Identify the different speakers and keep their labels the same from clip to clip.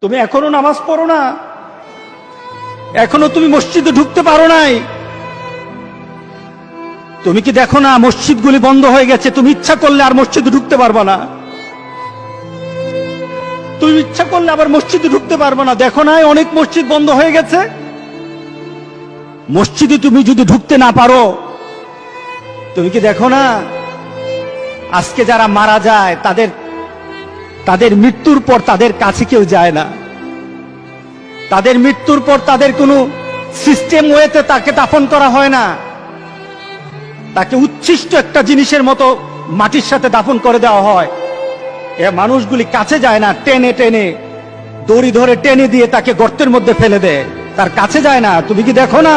Speaker 1: তুমি এখনো নামাজ পড়ো না, এখনো তুমি মসজিদে ঢুকতে পারো নাই। তুমি কি দেখো না মসজিদগুলি বন্ধ হয়ে গেছে? তুমি ইচ্ছা করলে আর মসজিদে ঢুকতে পারবা না, তুমি ইচ্ছা করলে আবার মসজিদে ঢুকতে পারবা না। দেখো না অনেক মসজিদ বন্ধ হয়ে গেছে। মসজিদে তুমি যদি ঢুকতে না পারো, তুমি কি দেখো না আজকে যারা মারা যায় তাদের মৃত্যুর পর তাদের কাছে কেউ যায় না। তাদের মৃত্যুর পর তাদের কোনো সিস্টেম ওয়েতে তাকে দাফন করা হয় না, তাকে উচ্ছিষ্ট একটা জিনিসের মতো মাটির সাথে দাফন করে দেওয়া হয়। এ মানুষগুলি কাছে যায় না, টেনে টেনে দড়ি ধরে টেনে দিয়ে তাকে গর্তের মধ্যে ফেলে দেয়, তার কাছে যায় না। তুমি কি দেখো না?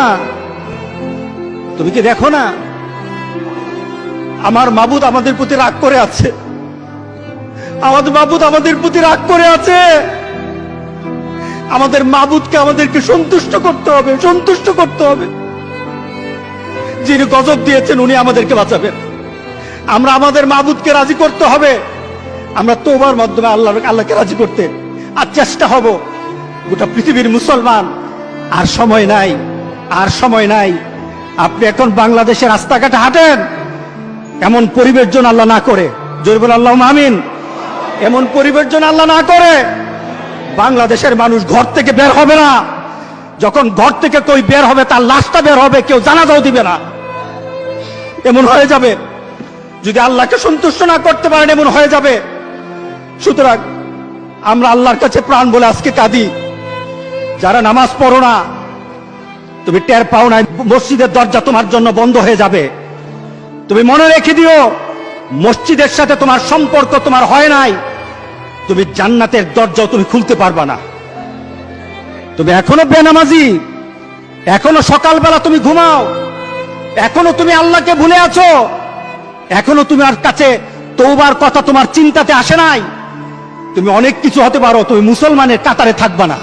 Speaker 1: তুমি কি দেখো না আমার মাবুদ আমাদের প্রতি রাগ করে আছে? আমাদের মাবুদ আমাদের প্রতি রাগ করে আছে। আমাদের মাবুদকে আমাদেরকে সন্তুষ্ট করতে হবে, সন্তুষ্ট করতে হবে। যিনি গজব দিয়েছেন উনি আমাদেরকে বাঁচাবেন। আমরা আমাদের মাবুদকে রাজি করতে হবে। আমরা তওবার মাধ্যমে আল্লাহকে রাজি করতে আর চেষ্টা হব। গোটা পৃথিবীর মুসলমান, আর সময় নাই, আর সময় নাই। আপনি এখন বাংলাদেশের রাস্তাঘাটে হাঁটেন, এমন পরিবেশ যেন আল্লাহ না করে, জোরে বলে আল্লাহুম্মা আমিন। এমন পরিবেশ যেন আল্লাহ না করে বাংলাদেশের মানুষ ঘর থেকে বের হবে না। যখন ঘর থেকে কেউ বের হবে তার লাশটা বের হবে, কেউ জানাজাও দিবে না। এমন হয়ে যাবে যদি আল্লাহকে সন্তুষ্ট না করতে পারেন, এমন হয়ে যাবে। সুতরাং আমরা আল্লাহর কাছে প্রাণ বলে আজকে কাঁদি। যারা নামাজ পড়ো না, তুমি টের পাও না মসজিদের দরজা তোমার জন্য বন্ধ হয়ে যাবে। তুমি মনে রেখে দিও, মসজিদের সাথে তোমার সম্পর্ক তোমার হয় নাই, তুমি জান্নাতের দরজাও তুমি খুলতে পারবা না। তুমি এখনো বেনামাজি, এখনো সকালবেলা তুমি ঘুমাও, এখনো তুমি আল্লাহকে ভুলে আছো, এখনো তোমার কাছে তওবার কথা তোমার চিন্তাতে আসে নাই। তুমি অনেক কিছু হতে পারো, তুমি মুসলমানের কাতারে থাকবা না।